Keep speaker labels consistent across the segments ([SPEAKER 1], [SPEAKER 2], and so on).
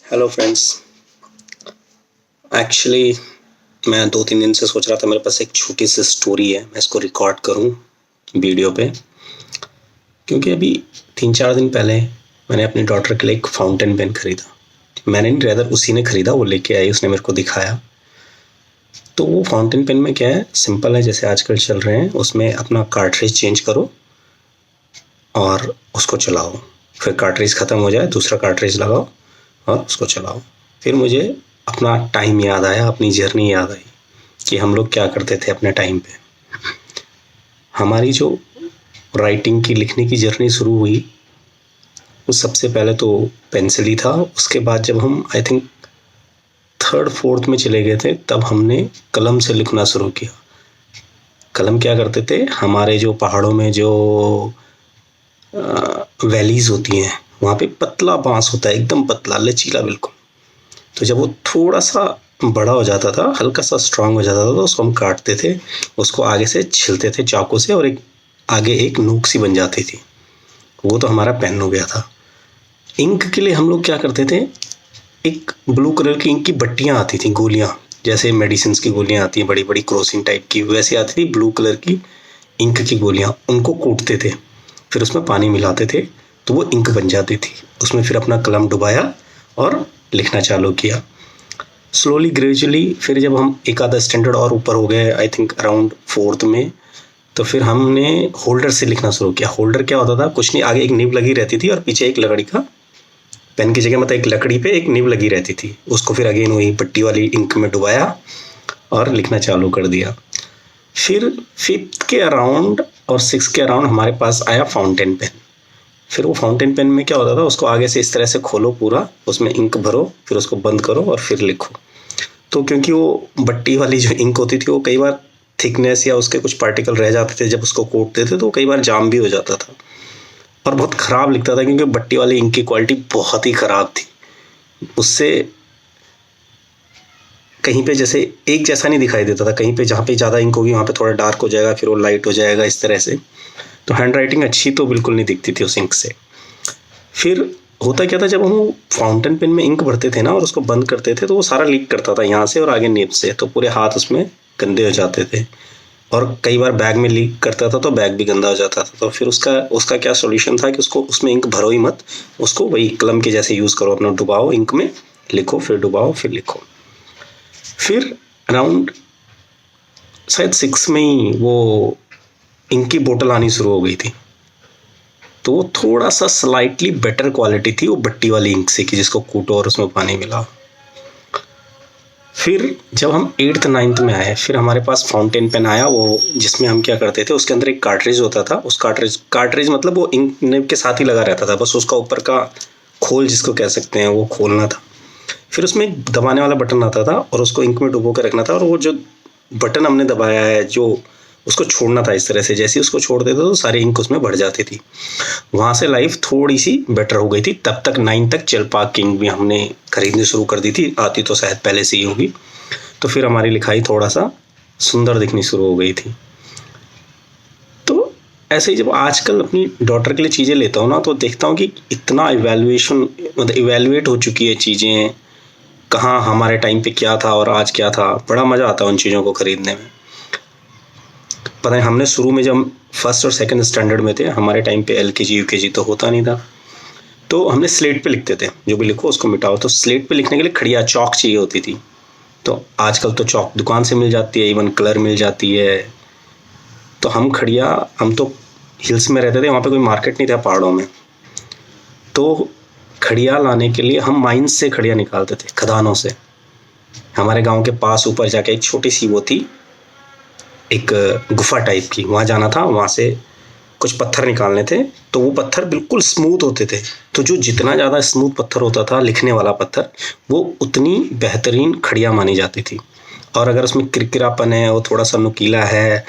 [SPEAKER 1] Hello friends. Actually मैं 2-3 दिन से सोच रहा था मेरे पास एक छोटी सी स्टोरी है, मैं इसको रिकॉर्ड करूं वीडियो पे, क्योंकि अभी 3-4 दिन पहले मैंने अपनी डॉटर के लिए एक फाउंटेन पेन ख़रीदा। मैंने नहीं, रेदर उसी ने ख़रीदा, वो लेके आई, उसने मेरे को दिखाया। तो वो फाउंटेन पेन में क्या है, सिंपल है, जैसे आजकल चल रहे हैं, उसमें अपना कार्ट्रिज चेंज करो और उसको चलाओ, फिर कार्ट्रिज ख़त्म हो जाए दूसरा कार्ट्रिज लगाओ और उसको चलाओ। फिर मुझे अपना टाइम याद आया, अपनी जर्नी याद आई कि हम लोग क्या करते थे अपने टाइम पे। हमारी जो राइटिंग की, लिखने की जर्नी शुरू हुई, उस सबसे पहले तो पेंसिल ही था। उसके बाद जब हम आई थिंक 3rd-4th में चले गए थे, तब हमने कलम से लिखना शुरू किया। कलम क्या करते थे, हमारे जो पहाड़ों में जो वैलीज़ होती हैं, वहाँ पे पतला बाँस होता है, एकदम पतला, लचीला बिल्कुल। तो जब वो थोड़ा सा बड़ा हो जाता था, हल्का सा स्ट्रांग हो जाता था, तो उसको हम काटते थे, उसको आगे से छिलते थे चाकू से, और एक आगे एक नोक सी बन जाती थी। वो तो हमारा पेन हो गया था। इंक के लिए हम लोग क्या करते थे, एक ब्लू कलर की इंक की बट्टियाँ आती थी, गोलियाँ, जैसे मेडिसिन की गोलियाँ आती हैं बड़ी बड़ी क्रोसिन टाइप की, वैसी आती थी ब्लू कलर की इंक की गोलियाँ। उनको कूटते थे, फिर उसमें पानी मिलाते थे, तो वो इंक बन जाती थी। उसमें फिर अपना कलम डुबाया और लिखना चालू किया। स्लोली ग्रेजुअली फिर जब हम एक आधा स्टैंडर्ड और ऊपर हो गए, आई थिंक अराउंड 4th में, तो फिर हमने होल्डर से लिखना शुरू किया। होल्डर क्या होता था, कुछ नहीं, आगे एक निब लगी रहती थी और पीछे एक लकड़ी का, पेन की जगह मतलब एक लकड़ी पे एक निब लगी रहती थी। उसको फिर अगेन वही पट्टी वाली इंक में डुबाया और लिखना चालू कर दिया। फिर 5th के अराउंड और 6th के अराउंड हमारे पास आया फाउंटेन पेन। फिर वो फाउंटेन पेन में क्या होता था, उसको आगे से इस तरह से खोलो पूरा, उसमें इंक भरो, फिर उसको बंद करो और फिर लिखो। तो क्योंकि वो बट्टी वाली जो इंक होती थी, वो कई बार थिकनेस या उसके कुछ पार्टिकल रह जाते थे, जब उसको कोटते थे तो कई बार जाम भी हो जाता था और बहुत ख़राब लिखता था, क्योंकि बट्टी वाली इंक की क्वालिटी बहुत ही ख़राब थी। उससे कहीं पे जैसे एक जैसा नहीं दिखाई देता था, कहीं पे जहाँ पे ज़्यादा इंक होगी वहाँ पे थोड़ा डार्क हो जाएगा, फिर वो लाइट हो जाएगा, इस तरह से। तो हैंड राइटिंग अच्छी तो बिल्कुल नहीं दिखती थी उस इंक से। फिर होता क्या था, जब हम फाउंटेन पेन में इंक भरते थे ना और उसको बंद करते थे, तो वो सारा लीक करता था यहाँ से और आगे निब से, तो पूरे हाथ उसमें गंदे हो जाते थे। और कई बार बैग में लीक करता था तो बैग भी गंदा हो जाता था। तो फिर उसका उसका क्या सॉल्यूशन था कि उसको, उसमें इंक भरो ही मत, उसको वही कलम के जैसे यूज़ करो, अपना डुबाओ इंक में, लिखो, फिर डुबाओ, फिर लिखो। फिर अराउंड शायद 6 में ही वो इंक की बोतल आनी शुरू हो गई थी, तो वो थोड़ा सा स्लाइटली बेटर क्वालिटी थी वो बट्टी वाली इंक से, कि जिसको कूटो और उसमें पानी मिलाओ। फिर जब हम 8th-9th में आए, फिर हमारे पास फाउंटेन पेन आया, वो जिसमें हम क्या करते थे, उसके अंदर एक कार्ट्रिज होता था। उस कार्ट्रिज मतलब वो इंक निब के साथ ही लगा रहता था, बस उसका ऊपर का खोल जिसको कह सकते हैं, वो खोलना था। फिर उसमें एक दबाने वाला बटन आता था और उसको इंक में डुबो के रखना था, और वो जो बटन हमने दबाया है, जो उसको छोड़ना था इस तरह से। जैसे ही उसको छोड़ देते तो सारी इंक उसमें भर जाती थी। वहाँ से लाइफ थोड़ी सी बेटर हो गई थी। तब तक 9 तक चेलपाक की इंक भी हमने खरीदनी शुरू कर दी थी, आती तो शायद पहले से ही होगी। तो फिर हमारी लिखाई थोड़ा सा सुंदर दिखनी शुरू हो गई थी। तो ऐसे ही जब आजकल अपनी डॉटर के लिए चीज़ें लेता हूँ ना, तो देखता हूँ कि इतना इवैल्यूएशन, मतलब इवैल्यूएट हो चुकी है चीज़ें, कहाँ हमारे टाइम पे क्या था और आज क्या था। बड़ा मज़ा आता है उन चीज़ों को खरीदने में। पता है, हमने शुरू में जब 1st और 2nd स्टैंडर्ड में थे, हमारे टाइम पे LKG UKG तो होता नहीं था, तो हमने स्लेट पे लिखते थे, जो भी लिखो उसको मिटाओ। तो स्लेट पे लिखने के लिए खड़िया चौक चाहिए होती थी। तो आजकल तो चौक दुकान से मिल जाती है, इवन कलर मिल जाती है। तो हम तो हिल्स में रहते थे, वहाँ पे कोई मार्केट नहीं था पहाड़ों में, तो खड़िया लाने के लिए हम माइंस से खड़िया निकालते थे, खदानों से। हमारे गांव के पास ऊपर जाके एक छोटी सी वो थी, एक गुफा टाइप की, वहाँ जाना था, वहाँ से कुछ पत्थर निकालने थे। तो वो पत्थर बिल्कुल स्मूथ होते थे, तो जो जितना ज़्यादा स्मूथ पत्थर होता था, लिखने वाला पत्थर, वो उतनी बेहतरीन खड़िया मानी जाती थी। और अगर उसमें किरकिरापन है, वो थोड़ा सा नुकीला है,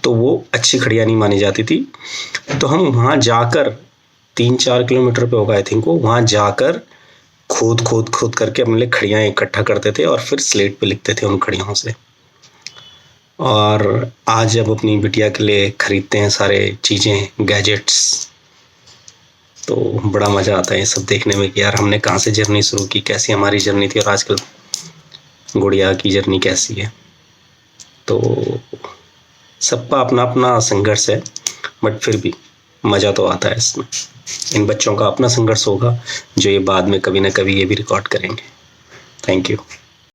[SPEAKER 1] तो वो अच्छी खड़िया नहीं मानी जाती थी। तो हम वहाँ जाकर, 3-4 किलोमीटर पे होगा आई थिंक, वो वहाँ जाकर खोद खोद खोद करके अपने लिए खड़ियाँ इकट्ठा करते थे और फिर स्लेट पे लिखते थे उन खड़ियों से। और आज जब अपनी बिटिया के लिए खरीदते हैं सारे चीज़ें, गैजेट्स, तो बड़ा मज़ा आता है ये सब देखने में कि यार हमने कहाँ से जर्नी शुरू की, कैसी हमारी जर्नी थी और आजकल गुड़िया की जर्नी कैसी है। तो सबका अपना अपना संघर्ष है, बट फिर भी मज़ा तो आता है इसमें। इन बच्चों का अपना संघर्ष होगा जो ये बाद में कभी ना कभी ये भी रिकॉर्ड करेंगे। Thank you.